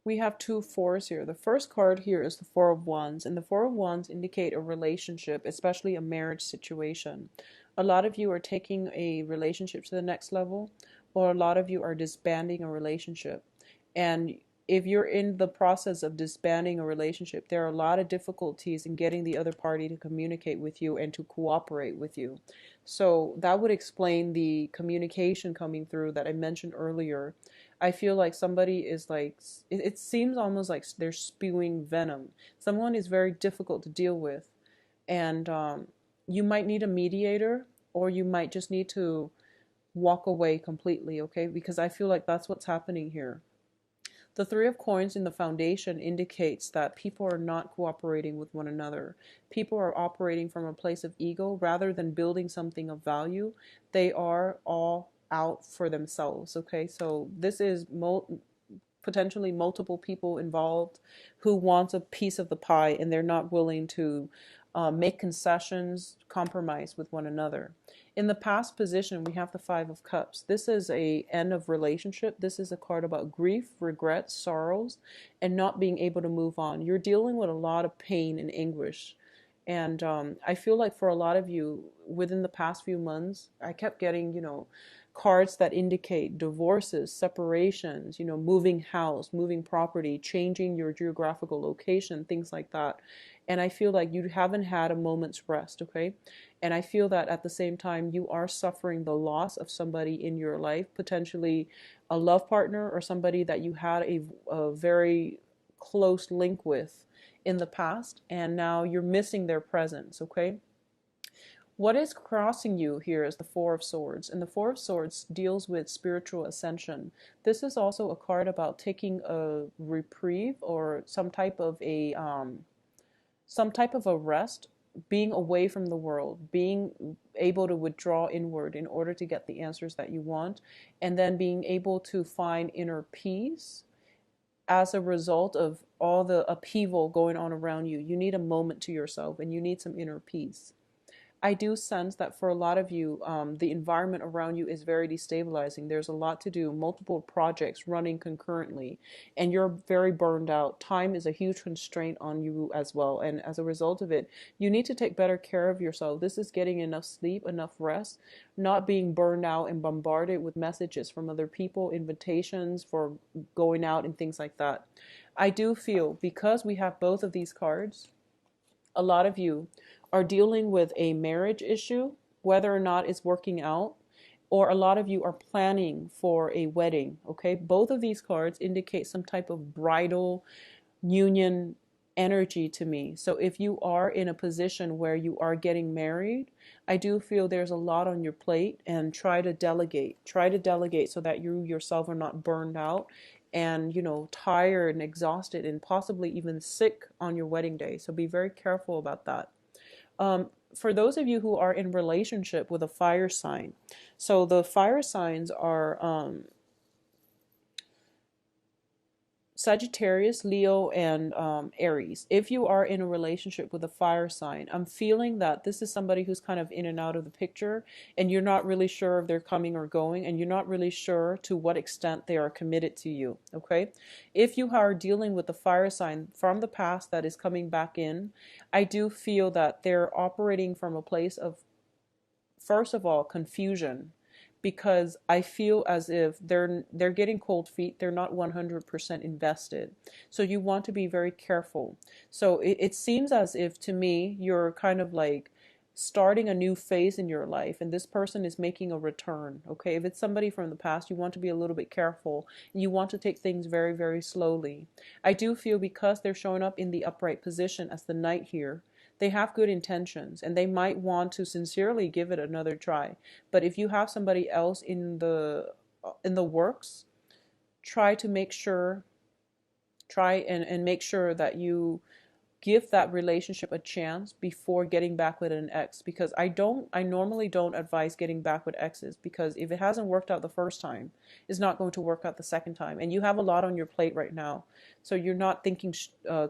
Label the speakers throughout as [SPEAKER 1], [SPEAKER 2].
[SPEAKER 1] We have two fours here. The first card here is the Four of Wands, and the Four of Wands indicate a relationship, especially a marriage situation. A lot of you are taking a relationship to the next level, or a lot of you are disbanding a relationship. And if you're in the process of disbanding a relationship, there are a lot of difficulties in getting the other party to communicate with you and to cooperate with you. So that would explain the communication coming through that I mentioned earlier. I feel like somebody is like, it seems almost like they're spewing venom. Someone is very difficult to deal with. And you might need a mediator, or you might just need to walk away completely, okay? Because I feel like that's what's happening here. The Three of Coins in the foundation indicates that people are not cooperating with one another. People are operating from a place of ego rather than building something of value. They are all out for themselves, okay? So this is potentially multiple people involved who want a piece of the pie, and they're not willing to make concessions, compromise with one another. In the past position, we have the Five of Cups. This is a end of relationship. This is a card about grief, regret, sorrows, and not being able to move on. You're dealing with a lot of pain and anguish. And I feel like for a lot of you, within the past few months, I kept getting, cards that indicate divorces, separations, moving house, moving property, changing your geographical location, things like that. And I feel like you haven't had a moment's rest, okay? And I feel that at the same time, you are suffering the loss of somebody in your life, potentially a love partner or somebody that you had a very close link with in the past, and now you're missing their presence, okay? What is crossing you here is the Four of Swords, and the Four of Swords deals with spiritual ascension. This is also a card about taking a reprieve or some type of a rest, being away from the world, being able to withdraw inward in order to get the answers that you want, and then being able to find inner peace as a result of all the upheaval going on around you. You need a moment to yourself, and you need some inner peace. I do sense that for a lot of you, the environment around you is very destabilizing. There's a lot to do, multiple projects running concurrently, and you're very burned out. Time is a huge constraint on you as well. And as a result of it, you need to take better care of yourself. This is getting enough sleep, enough rest, not being burned out and bombarded with messages from other people, invitations for going out, and things like that. I do feel because we have both of these cards, a lot of you are dealing with a marriage issue, whether or not it's working out, or a lot of you are planning for a wedding, okay? Both of these cards indicate some type of bridal union energy to me. So if you are in a position where you are getting married, I do feel there's a lot on your plate, and try to delegate. Try to delegate so that you yourself are not burned out and, tired and exhausted and possibly even sick on your wedding day. So be very careful about that. For those of you who are in relationship with a fire sign, so the fire signs are Sagittarius, Leo, and Aries. If you are in a relationship with a fire sign, I'm feeling that this is somebody who's kind of in and out of the picture, and you're not really sure if they're coming or going, and you're not really sure to what extent they are committed to you, okay? If you are dealing with a fire sign from the past that is coming back in, I do feel that they're operating from a place of, first of all, confusion, because I feel as if they're getting cold feet. They're not 100% invested. So you want to be very careful. So it seems as if, to me, you're kind of like starting a new phase in your life, and this person is making a return, okay? If it's somebody from the past, you want to be a little bit careful. You want to take things very, very slowly. I do feel because they're showing up in the upright position as the Knight here, they have good intentions, and they might want to sincerely give it another try. But if you have somebody else in the works, try to make sure try and make sure that you give that relationship a chance before getting back with an ex, because I normally don't advise getting back with exes, because if it hasn't worked out the first time, it's not going to work out the second time, and you have a lot on your plate right now. So you're not thinking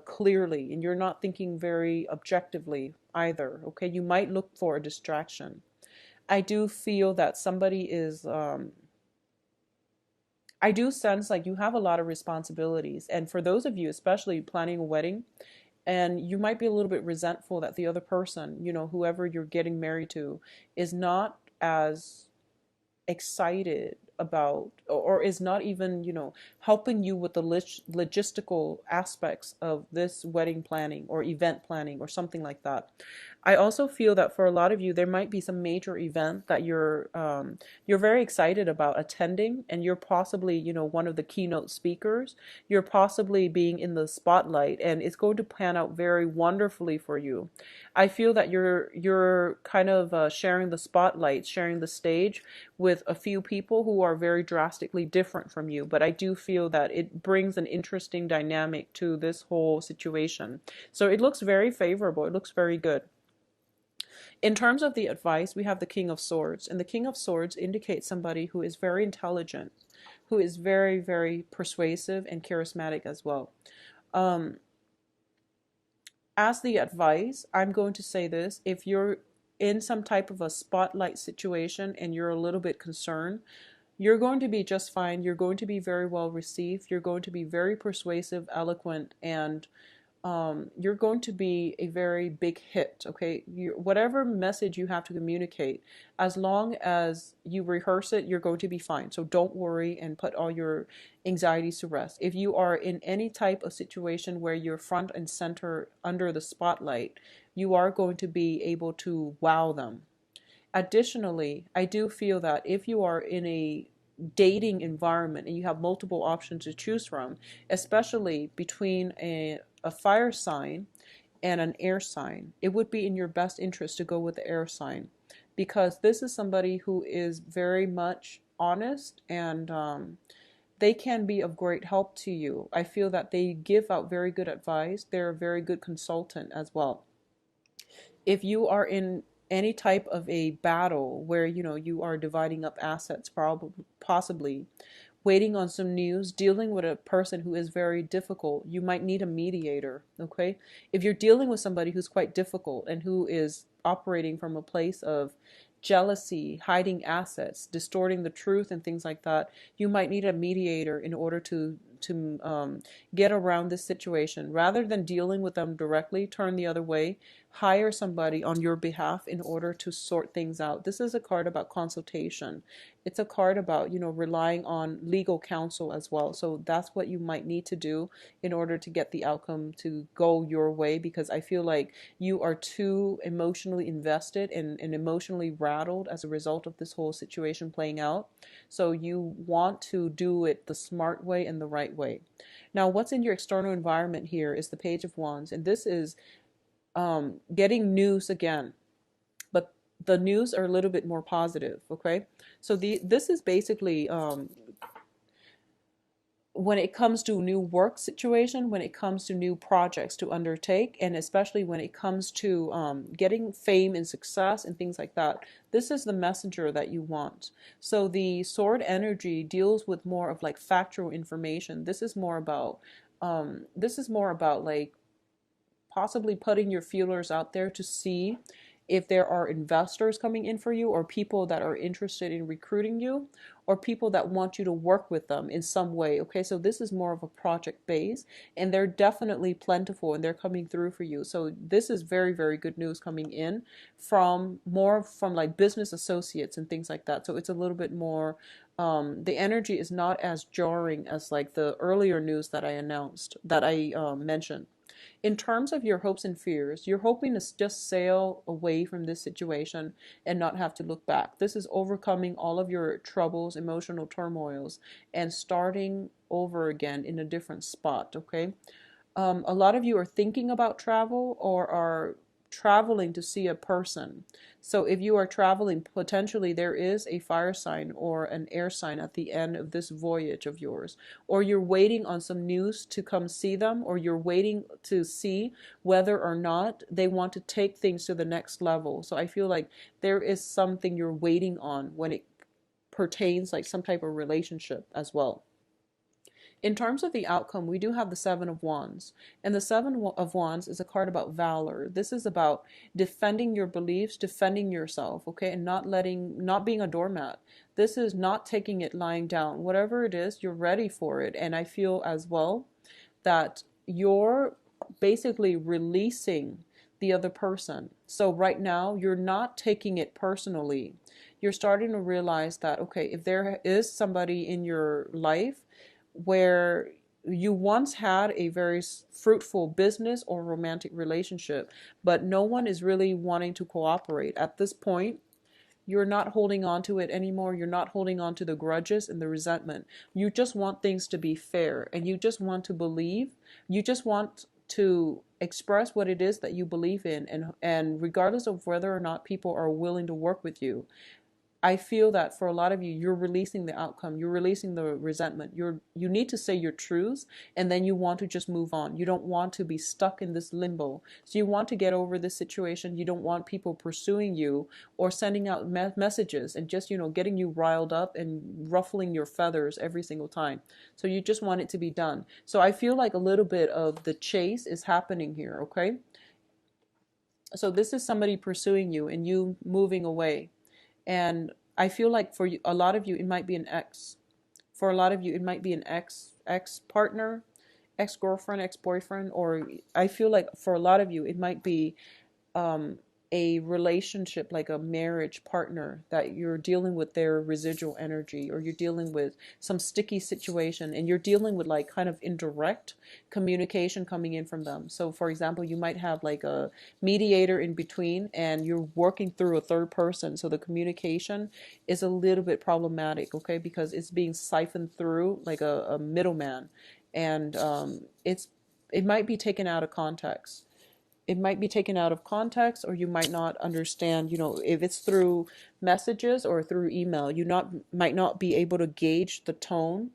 [SPEAKER 1] clearly, and you're not thinking very objectively either, okay? You might look for a distraction. I do feel that somebody is I do sense like you have a lot of responsibilities. And for those of you, especially planning a wedding, and you might be a little bit resentful that the other person, whoever you're getting married to, is not as excited about, or is not even helping you with the logistical aspects of this wedding planning or event planning or something like that. I also feel that for a lot of you there might be some major event that you're very excited about attending, and you're possibly one of the keynote speakers. You're possibly being in the spotlight, and it's going to pan out very wonderfully for you. I feel that you're kind of sharing the spotlight, sharing the stage with a few people who are very drastically different from you. But I do feel that it brings an interesting dynamic to this whole situation. So it looks very favorable. It looks very good. In terms of the advice, we have the King of Swords, and the King of Swords indicates somebody who is very intelligent, who is very, very persuasive and charismatic as well. Um, as the advice, I'm going to say this: if you're in some type of a spotlight situation and you're a little bit concerned, you're going to be just fine. You're going to be very well received. You're going to be very persuasive, eloquent, and you're going to be a very big hit. Okay, whatever message you have to communicate, as long as you rehearse it, you're going to be fine. So don't worry and put all your anxieties to rest. If you are in any type of situation where you're front and center under the spotlight, you are going to be able to wow them. Additionally, I do feel that if you are in a dating environment and you have multiple options to choose from, especially between a fire sign and an air sign, it would be in your best interest to go with the air sign, because this is somebody who is very much honest, and they can be of great help to you. I feel that they give out very good advice. They're a very good consultant as well. If you are in any type of a battle where you are dividing up assets, probably possibly waiting on some news, dealing with a person who is very difficult, you might need a mediator. Okay, if you're dealing with somebody who's quite difficult and who is operating from a place of jealousy, hiding assets, distorting the truth, and things like that, you might need a mediator in order to get around this situation. Rather than dealing with them directly, turn the other way. Hire somebody on your behalf in order to sort things out. This is a card about consultation. It's a card about, relying on legal counsel as well. So that's what you might need to do in order to get the outcome to go your way, because I feel like you are too emotionally invested and emotionally rattled as a result of this whole situation playing out. So you want to do it the smart way and the right way. Now, what's in your external environment here is the Page of Wands, and this is getting news again, but the news are a little bit more positive. Okay, so this is basically when it comes to new work situation, when it comes to new projects to undertake, and especially when it comes to getting fame and success and things like that. This is the messenger that you want. So the sword energy deals with more of like factual information. This is more about like possibly putting your feelers out there to see if there are investors coming in for you, or people that are interested in recruiting you, or people that want you to work with them in some way. Okay, so this is more of a project base, and they're definitely plentiful and they're coming through for you. So this is very, very good news coming in from like business associates and things like that. So it's a little bit more, the energy is not as jarring as like the earlier news that I mentioned. In terms of your hopes and fears, you're hoping to just sail away from this situation and not have to look back. This is overcoming all of your troubles, emotional turmoils, and starting over again in a different spot, okay? A lot of you are thinking about travel or are traveling to see a person. So if you are traveling, potentially there is a fire sign or an air sign at the end of this voyage of yours. Or you're waiting on some news to come see them, or you're waiting to see whether or not they want to take things to the next level. So I feel like there is something you're waiting on when it pertains like some type of relationship as well. In terms of the outcome, we do have the Seven of Wands. And the Seven of Wands is a card about valor. This is about defending your beliefs, defending yourself, okay? And not being a doormat. This is not taking it lying down. Whatever it is, you're ready for it. And I feel as well that you're basically releasing the other person. So right now, you're not taking it personally. You're starting to realize that, okay, if there is somebody in your life where you once had a very fruitful business or romantic relationship, but no one is really wanting to cooperate. At this point, you're not holding on to it anymore. You're not holding on to the grudges and the resentment. You just want things to be fair, and you just want to believe. You just want to express what it is that you believe in, and regardless of whether or not people are willing to work with you, I feel that for a lot of you, you're releasing the outcome. You're releasing the resentment. You need to say your truths, and then you want to just move on. You don't want to be stuck in this limbo. So you want to get over this situation. You don't want people pursuing you or sending out messages and just, getting you riled up and ruffling your feathers every single time. So you just want it to be done. So I feel like a little bit of the chase is happening here, okay? So this is somebody pursuing you and you moving away. And I feel like for a lot of you, it might be an ex. For a lot of you, it might be an ex partner, ex girlfriend, ex boyfriend, or I feel like for a lot of you, it might be um, a relationship, like a marriage partner, that you're dealing with their residual energy, or you're dealing with some sticky situation, and you're dealing with like kind of indirect communication coming in from them. So for example, you might have like a mediator in between, and you're working through a third person, so the communication is a little bit problematic, okay, because it's being siphoned through like a middleman, and it might be taken out of context. It might be taken out of context, or you might not understand, if it's through messages or through email, might not be able to gauge the tone,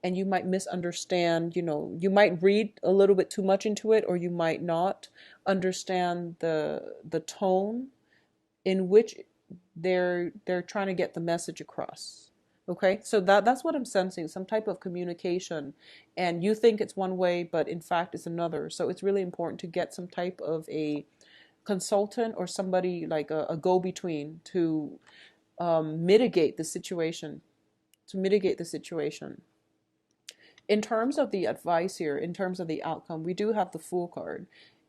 [SPEAKER 1] and you might misunderstand, you might read a little bit too much into it, or you might not understand the tone in which they're trying to get the message across. Okay, so that's what I'm sensing, some type of communication, and you think it's one way, but in fact it's another. So it's really important to get some type of a consultant or somebody like a go-between to mitigate the situation. To mitigate the situation. In terms of the advice here, in terms of the outcome, we do have the Fool card.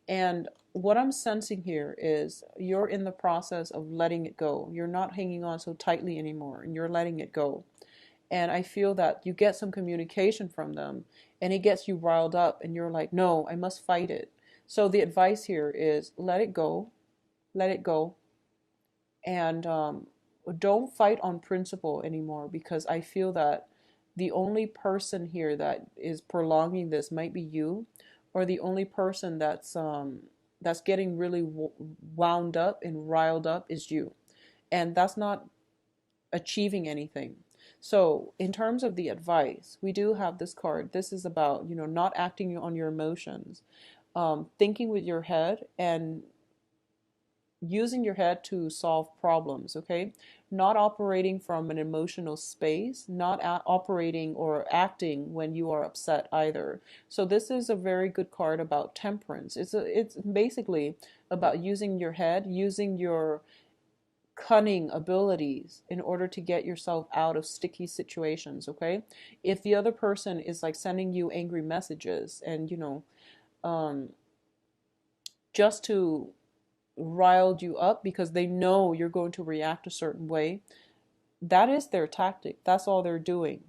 [SPEAKER 1] And what I'm sensing here is you're in the process of letting it go. You're not hanging on so tightly anymore, and you're letting it go. And I feel that you get some communication from them, and it gets you riled up, and you're like, no, I must fight it. So the advice here is let it go, and don't fight on principle anymore, because I feel that the only person here that is prolonging this might be you, or the only person that's getting really wound up and riled up is you, and that's not achieving anything. So in terms of the advice, we do have this card. This is about, not acting on your emotions, thinking with your head and using your head to solve problems, okay? Not operating from an emotional space, not operating or acting when you are upset either. So this is a very good card about temperance. It's basically about using your head, using your cunning abilities in order to get yourself out of sticky situations, okay? If the other person is like sending you angry messages and, um, just to riled you up because they know you're going to react a certain way, that is their tactic. That's all they're doing.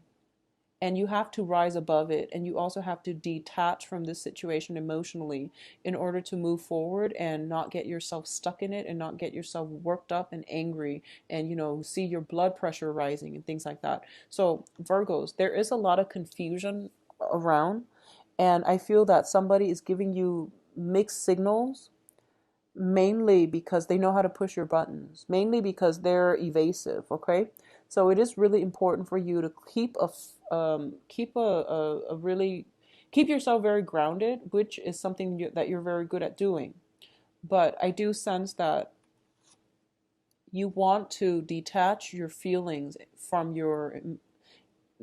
[SPEAKER 1] And you have to rise above it, and you also have to detach from this situation emotionally in order to move forward and not get yourself stuck in it, and not get yourself worked up and angry, and see your blood pressure rising and things like that. So Virgos, there is a lot of confusion around, and I feel that somebody is giving you mixed signals, mainly because they know how to push your buttons, mainly because they're evasive, okay? So it is really important for you to keep yourself very grounded, which is something that you're very good at doing. But I do sense that you want to detach your feelings from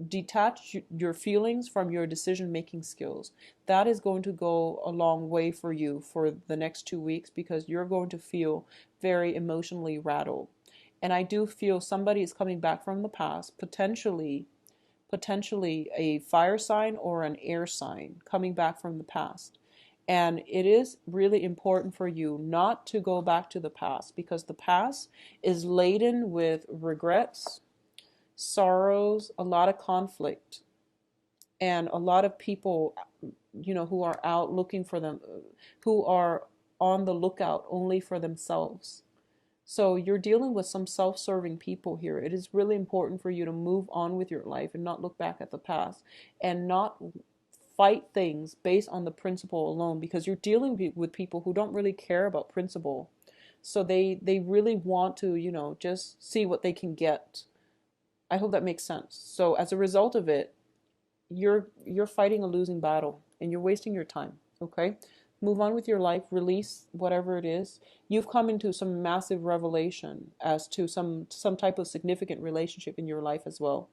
[SPEAKER 1] detach your feelings from your decision making skills. That is going to go a long way for you for the next 2 weeks, because you're going to feel very emotionally rattled. And I do feel somebody is coming back from the past, potentially a fire sign or an air sign coming back from the past. And it is really important for you not to go back to the past, because the past is laden with regrets, sorrows, a lot of conflict, and a lot of people, who are out looking for them, who are on the lookout only for themselves. So you're dealing with some self-serving people here. It is really important for you to move on with your life and not look back at the past, and not fight things based on the principle alone, because you're dealing with people who don't really care about principle. So they really want to, just see what they can get. I hope that makes sense. So as a result of it, you're fighting a losing battle and you're wasting your time. Okay? Move on with your life, release whatever it is. You've come into some massive revelation as to some type of significant relationship in your life as well,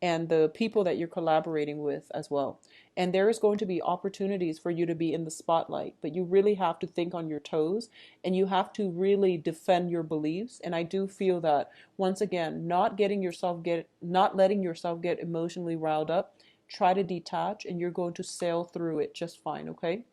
[SPEAKER 1] and the people that you're collaborating with as well. And there is going to be opportunities for you to be in the spotlight, but you really have to think on your toes, and you have to really defend your beliefs. And I do feel that, once again, not letting yourself get emotionally riled up. Try to detach and you're going to sail through it just fine, okay?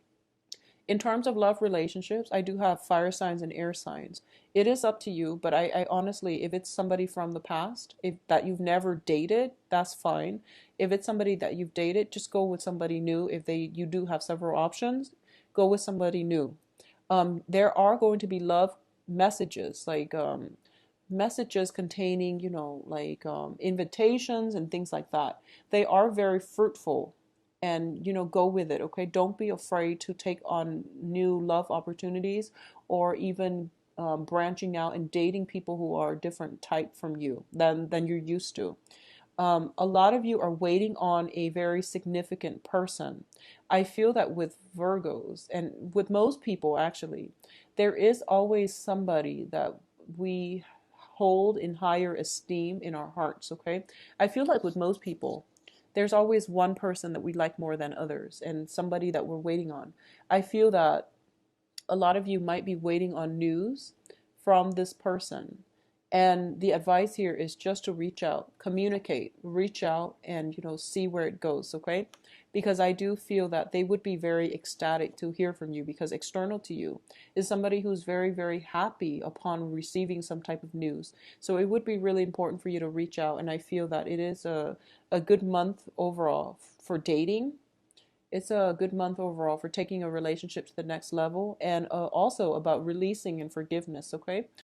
[SPEAKER 1] In terms of love relationships, I do have fire signs and air signs. It is up to you, but I honestly, if it's somebody from the past, if that you've never dated, that's fine. If it's somebody that you've dated, just go with somebody new. If you do have several options, go with somebody new. There are going to be love messages, like messages containing, invitations and things like that. They are very fruitful, and go with it, okay? Don't be afraid to take on new love opportunities, or even branching out and dating people who are a different type from you than you're used to. A lot of you are waiting on a very significant person. I feel that with Virgos, and with most people actually, there is always somebody that we hold in higher esteem in our hearts, okay? I feel like with most people, there's always one person that we like more than others, and somebody that we're waiting on. I feel that a lot of you might be waiting on news from this person. And the advice here is just to reach out and, see where it goes, okay? Because I do feel that they would be very ecstatic to hear from you, because external to you is somebody who's very, very happy upon receiving some type of news. So it would be really important for you to reach out. And I feel that it is a good month overall for dating. It's a good month overall for taking a relationship to the next level, and also about releasing and forgiveness, okay?